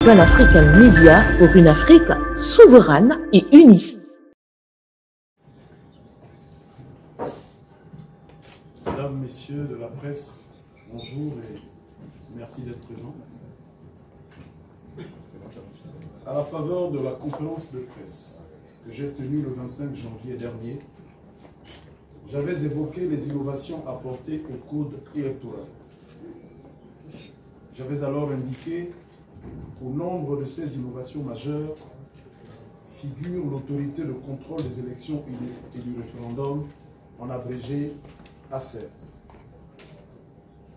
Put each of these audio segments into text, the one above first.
Pan-African Media pour une Afrique souveraine et unie. Mesdames, Messieurs de la presse, bonjour et merci d'être présents. À la faveur de la conférence de presse que j'ai tenue le 25 janvier dernier, j'avais évoqué les innovations apportées au code électoral. J'avais alors indiqué qu'au nombre de ces innovations majeures figure l'autorité de contrôle des élections et du référendum, en abrégé ACER.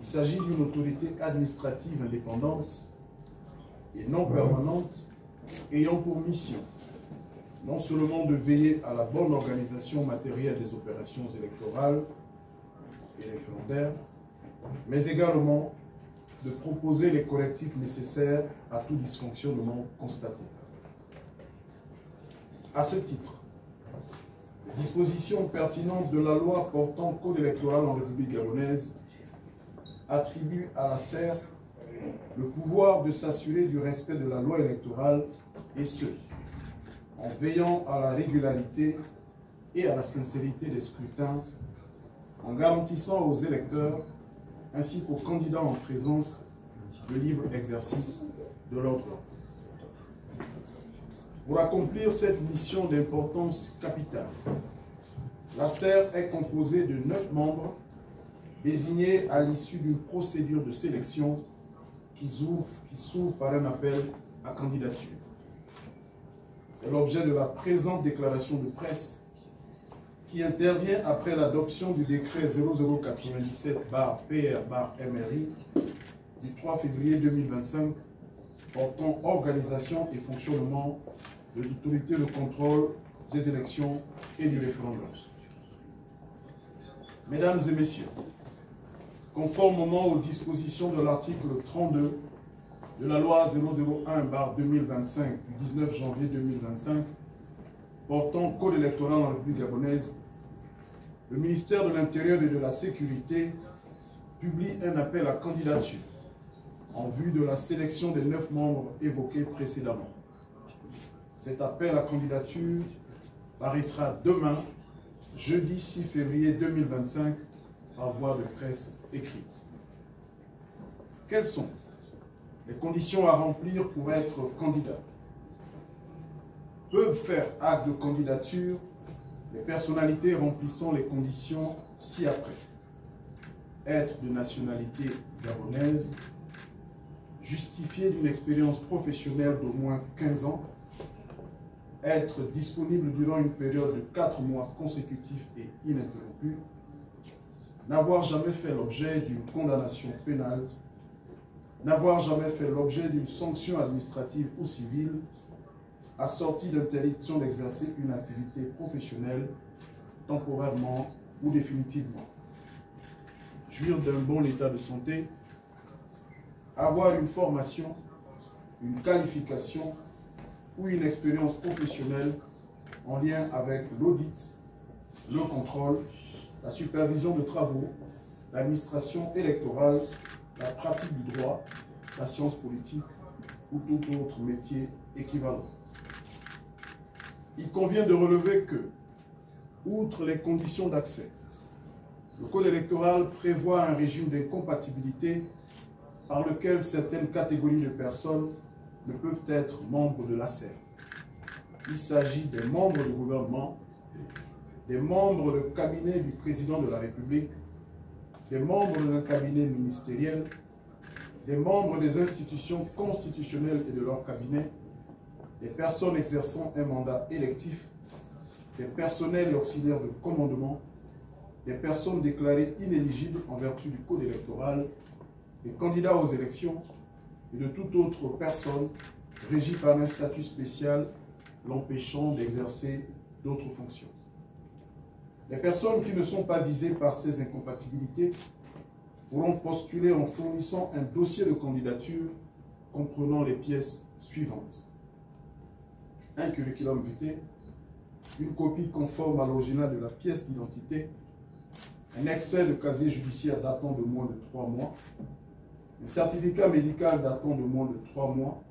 Il s'agit d'une autorité administrative indépendante et non permanente ayant pour mission non seulement de veiller à la bonne organisation matérielle des opérations électorales et référendaires, mais également de proposer les correctifs nécessaires à tout dysfonctionnement constaté. À ce titre, les dispositions pertinentes de la loi portant code électoral en République gabonaise attribuent à la CER le pouvoir de s'assurer du respect de la loi électorale, et ce, en veillant à la régularité et à la sincérité des scrutins, en garantissant aux électeurs ainsi qu'aux candidats en présence le libre exercice de leur droit. Pour accomplir cette mission d'importance capitale, la CER est composée de 9 membres désignés à l'issue d'une procédure de sélection qui s'ouvre par un appel à candidature. C'est l'objet de la présente déclaration de presse qui intervient après l'adoption du décret 0097/PR/MRI du 3 février 2025 portant organisation et fonctionnement de l'autorité de contrôle des élections et du référendum. Mesdames et messieurs, conformément aux dispositions de l'article 32 de la loi 001/2025 du 19 janvier 2025 portant code électoral en République gabonaise, le ministère de l'Intérieur et de la Sécurité publie un appel à candidature en vue de la sélection des 9 membres évoqués précédemment. Cet appel à candidature paraîtra demain, jeudi 6 février 2025, par voie de presse écrite. Quelles sont les conditions à remplir pour être candidat? Peuvent faire acte de candidature les personnalités remplissant les conditions ci-après: être de nationalité gabonaise, justifier d'une expérience professionnelle d'au moins 15 ans, être disponible durant une période de 4 mois consécutifs et ininterrompus, n'avoir jamais fait l'objet d'une condamnation pénale, n'avoir jamais fait l'objet d'une sanction administrative ou civile, assortie d'interdiction d'exercer une activité professionnelle temporairement ou définitivement, jouir d'un bon état de santé, avoir une formation, une qualification ou une expérience professionnelle en lien avec l'audit, le contrôle, la supervision de travaux, l'administration électorale, la pratique du droit, la science politique ou tout autre métier équivalent. Il convient de relever que, outre les conditions d'accès, le Code électoral prévoit un régime d'incompatibilité par lequel certaines catégories de personnes ne peuvent être membres de l'ACER. Il s'agit des membres du gouvernement, des membres du cabinet du président de la République, des membres d'un cabinet ministériel, des membres des institutions constitutionnelles et de leur cabinet, des personnes exerçant un mandat électif, des personnels et auxiliaires de commandement, des personnes déclarées inéligibles en vertu du Code électoral, des candidats aux élections et de toute autre personne régie par un statut spécial l'empêchant d'exercer d'autres fonctions. Les personnes qui ne sont pas visées par ces incompatibilités pourront postuler en fournissant un dossier de candidature comprenant les pièces suivantes: un curriculum vitae, une copie conforme à l'original de la pièce d'identité, un extrait de casier judiciaire datant de moins de 3 mois, un certificat médical datant de moins de 3 mois,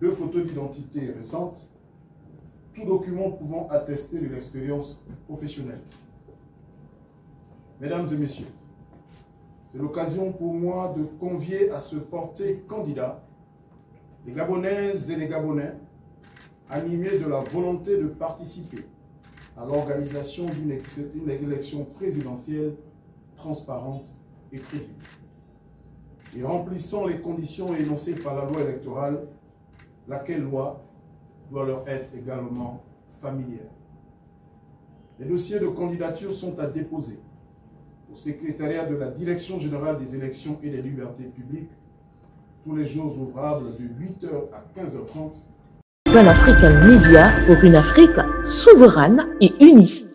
2 photos d'identité récentes, tout document pouvant attester de l'expérience professionnelle. Mesdames et messieurs, c'est l'occasion pour moi de convier à se porter candidat les Gabonaises et les Gabonais animés de la volonté de participer à l'organisation d'une élection présidentielle transparente et crédible. Et remplissant les conditions énoncées par la loi électorale, laquelle loi doit leur être également familière. Les dossiers de candidature sont à déposer au secrétariat de la Direction générale des élections et des libertés publiques tous les jours ouvrables de 8h à 15h30. Pan African Media pour une Afrique souveraine et unie.